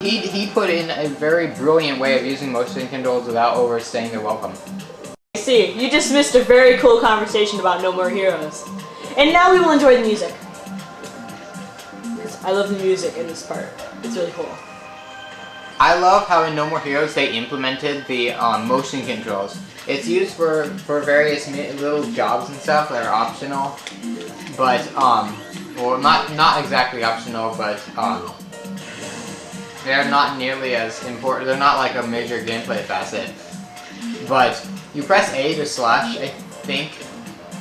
he put in a very brilliant way of using motion controls without overstaying their welcome. I see. You just missed a very cool conversation about No More Heroes. And now we will enjoy the music. I love the music in this part. It's really cool. I love how in No More Heroes they implemented the motion controls. It's used for various little jobs and stuff that are optional, but well, not exactly optional, but they're not nearly as important. They're not like a major gameplay facet. But you press A to slash, I think.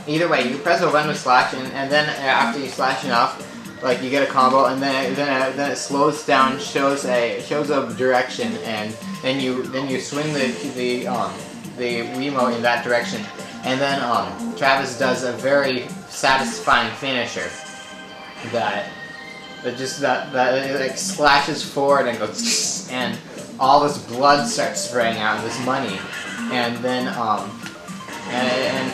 Either way, you press A1 to slash, and then after you slash enough, like you get a combo, and then it slows down, shows a direction, and then you swing the Wiimote in that direction, and then Travis does a very satisfying finisher that it like slashes forward and goes, and all this blood starts spraying out, and this money, and then and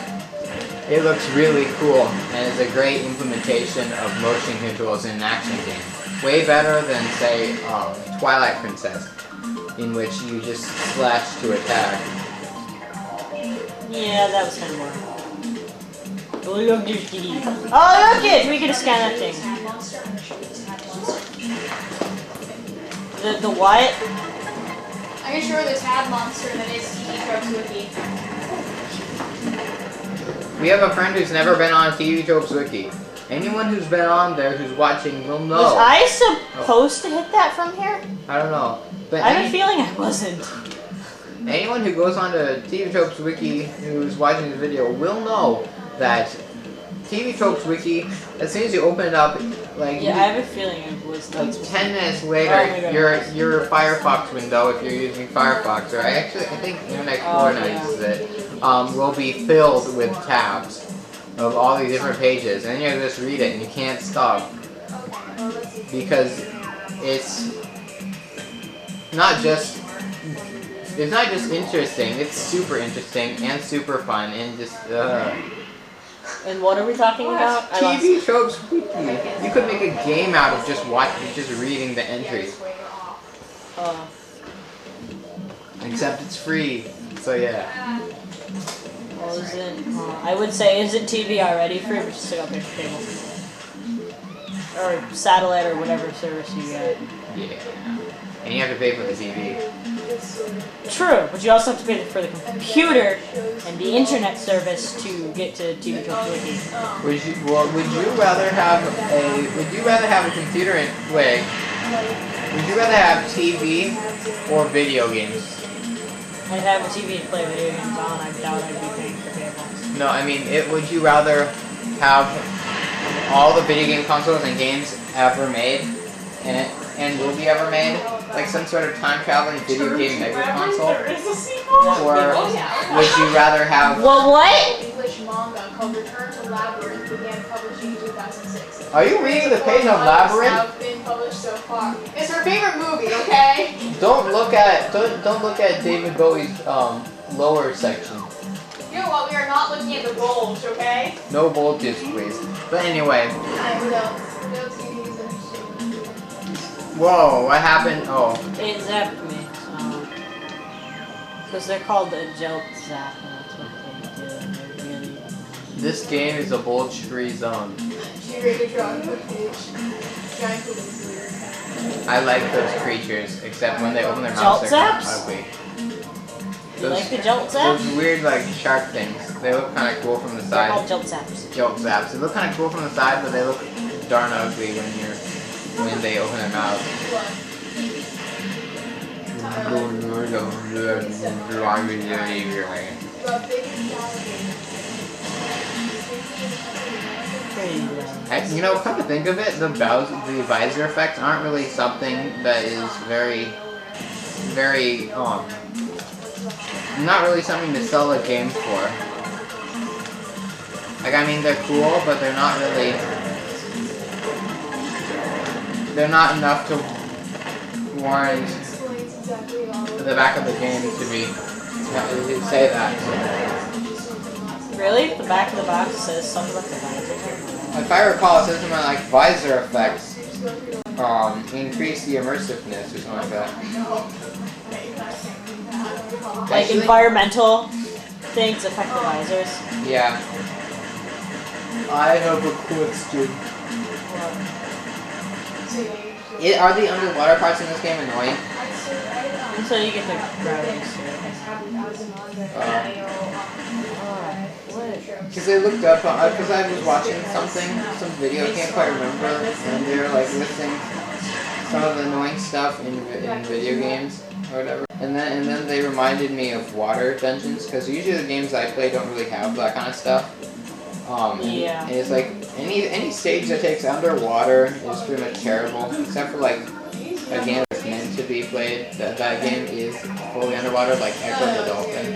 it looks really cool, and it's a great implementation of motion controls in an action game. Way better than, say, Twilight Princess, in which you just slash to attack. Yeah, that was kind of boring. Oh, look it! We can scan that thing. The what? Are you sure the tab monster that is TV Tropes Wiki? We have a friend who's never been on TV Tropes Wiki. Anyone who's been on there who's watching will know. Was I supposed to hit that from here? I don't know. But I have a feeling I wasn't. Anyone who goes on to TV Tropes Wiki who's watching this video will know that TV Tropes Wiki, as soon as you open it up, like yeah, I have a feeling it was like 10 minutes later, your Firefox window, if you're using Firefox, or I think Internet Explorer uses it, will be filled with tabs of all these different pages, and you just read it and you can't stop because it's not just interesting, it's super interesting and super fun and just And what are we talking about? TV Tropes Wiki. You could make a game out of just reading the entries. Except it's free, so yeah. Well, is it? I would say, isn't TV already free? But just up your cable or satellite or whatever service you get. Yeah, and you have to pay for the TV. True, but you also have to pay for the computer and the internet service to get to TV Tropes Wiki. Would you rather have a computer would you rather have TV or video games? I'd have a TV to play video games on. I doubt I'd be paying for cable. No, I mean, would you rather have all the video game consoles and games ever made, and will be ever made, like some sort of time traveling video game mega console? Or would you rather have? Well, what? English manga called Return to Labyrinth began publishing in 2006. Are you reading the page of Labyrinth? Have been published so far. It's her favorite movie, okay? Don't look at David Bowie's lower section. You know what? We are not looking at the bulge, okay? No bulges, please. But anyway. I know. No TV is interesting. Whoa! What happened? Oh. It zapped me. Because they're called a jolt zap, and that's what they do. They're really. This game is a bulge-free zone. I like those creatures, except when they open their mouths, they're kind of ugly. You like the jolt zaps? Those weird, like, shark things. They look kind of cool from the side. They're called jolt zaps. Jolt zaps. They look kind of cool from the side, but they look darn ugly when they open their mouth. You know, come to think of it, the visor effects aren't really something that is very, not really something to sell a game for. Like, I mean, they're cool, but they're not enough to warrant the back of the game to say that. Really? The back of the box says something about the visor? If I recall, it says something like visor effects. increase the immersiveness or something like that. Like Actually, environmental things affect the visors. yeah. I have a question. Are the underwater parts in this game annoying? Until you get the gravity suit. Because I looked up, because I was watching some video, I can't quite remember, and they were like listing some of the annoying stuff in video games or whatever. And then they reminded me of water dungeons, because usually the games I play don't really have that kind of stuff. Yeah. And it's like any stage that takes underwater is pretty much terrible, except for like a game that's meant to be played. That game is fully underwater, like Echo the Dolphin,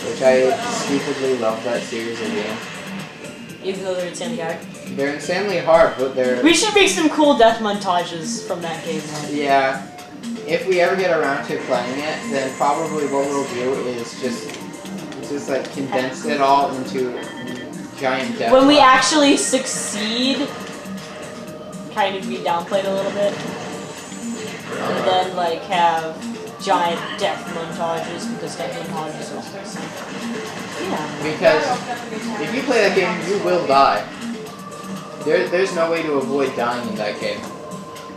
which I stupidly love that series of games. Even though they're insanely hard. They're insanely hard, but they're... We should make some cool death montages from that game, man. Yeah. If we ever get around to playing it, then probably what we'll do is just like condense it all into giant death. When we actually succeed, kind of be downplayed a little bit. And then like have giant death montages because death montages are awesome. Yeah. Because if you play that game, you will die. There's no way to avoid dying in that game.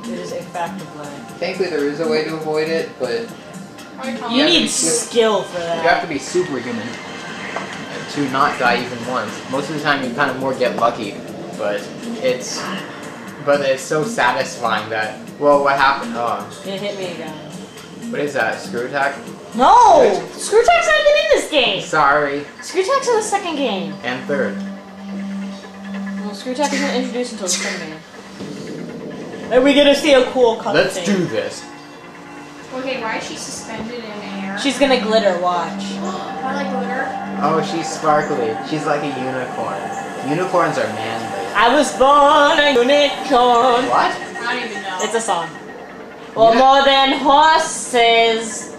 It is a fact of life. Thankfully, there is a way to avoid it, but You need skill for that. you have to be superhuman to not die even once. Most of the time, you kind of more get lucky, but it's so satisfying that. Well, what happened? Oh, It hit me again. what is that? Screw attack? No! Screw Tack's not even in this game! Sorry. Screw Tack's in the second game. And third. Well, Screw Tack isn't introduced until the second game. And we get to see a cool cut Let's thing. do this. Okay, why is she suspended in air? She's gonna glitter, watch. I like glitter. Oh, she's sparkly. She's like a unicorn. Unicorns are manly. I was born a unicorn. What? I don't even know. It's a song. Well, more than horses.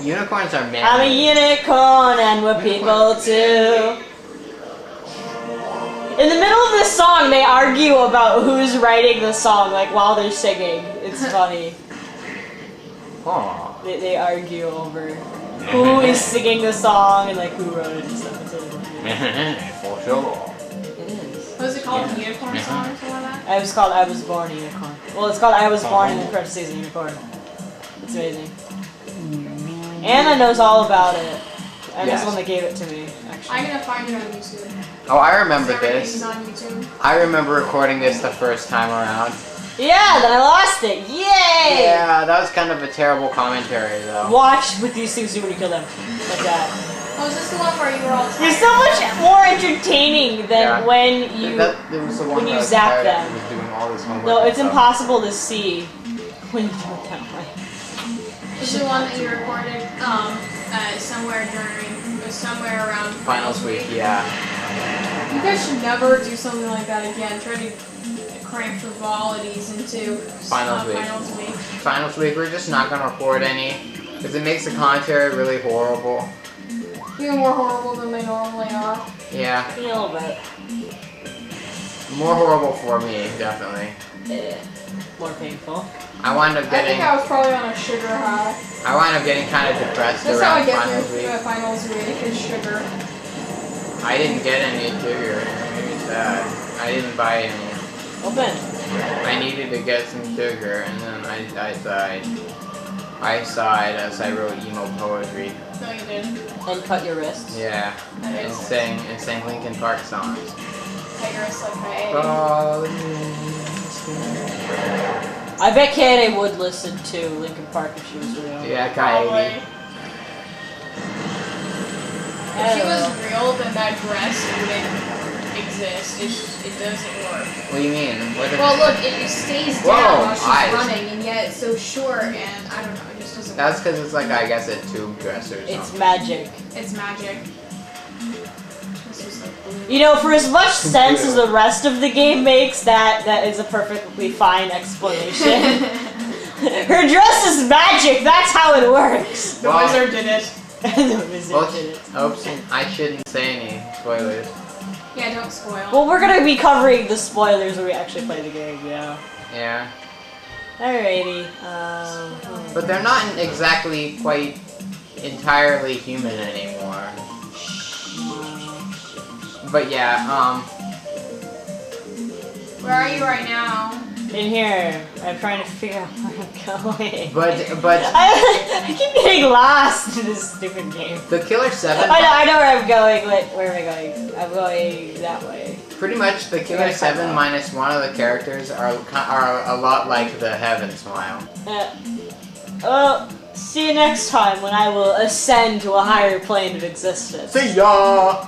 Unicorns are manly. I'm a unicorn and we're people too. In the middle of this song, they argue about who's writing the song, like while they're singing. It's funny. Aw. They argue over who is singing the song and like who wrote it and stuff. It's really funny. For sure. It is. What was it called? Unicorn song or something like that? It was called I Was Born a Unicorn. Well, it's called I Was Born in the parentheses a Unicorn. It's amazing. Anna knows all about it. Anna's Yes. the one that gave it to me, I'm actually. gonna find it on YouTube. Oh, I remember Everything's this. on YouTube. I remember recording this the first time around. Yeah, then I lost it. Yay! Yeah, that was kind of a terrible commentary, though. Watch with these things do when you kill them. Like that. Oh, is this the one where you were all tired? You're so much more entertaining than Yeah. when you... That was the one when that you I was zap tired them. after was doing all this homework. No, and it's stuff. impossible to see when you do it that way. This is the one that you recorded somewhere around Finals week, yeah. You guys should never do something like that again. Try to crank frivolities into Finals week. Finals week. Finals week, we're just not gonna record any, because it makes the commentary really horrible. Even more horrible than they normally are. Yeah, A little bit. more horrible for me, definitely. More painful. I wind up I think getting, I was probably on a sugar high. I wind up getting kind of depressed That's how I around get finals through week. Finals week is sugar. I didn't get any sugar. Maybe sad. I didn't buy any. Open. I needed to get some sugar, and then I sighed. I sighed as I wrote emo poetry. No, you didn't. And cut your wrists. Yeah, That and is. sang Linkin Park songs. Tigers like I I bet Kaede would listen to Linkin Park if she was real. Yeah, Probably. Kaede. If she was real, then that dress wouldn't exist. It doesn't work. What do you mean? What the Well, look, it stays down Whoa, while she's eyes. running, and yet it's so short, and I don't know, it just doesn't That's work. because it's like, I guess, a tube dress or something. It's magic. It's magic. This is like You know, for as much sense as the rest of the game makes, that is a perfectly fine explanation. Her dress is magic, that's how it works. The Well- wizard did it. The wizard did it. Oops, I shouldn't say any spoilers. Yeah, don't spoil. Well, we're gonna be covering the spoilers when we actually play the game, yeah. Yeah. Alrighty. But they're not exactly quite entirely human anymore. But yeah, Where are you right now? In here, I'm trying to figure out where I'm going. but I keep getting lost in this stupid game. the Killer 7. I know where I'm going. Wait, where am I going? I'm going that way. Pretty much, the Killer 7 minus one of the characters are a lot like the Heaven Smile. Well, see you next time when I will ascend to a higher plane of existence. See ya!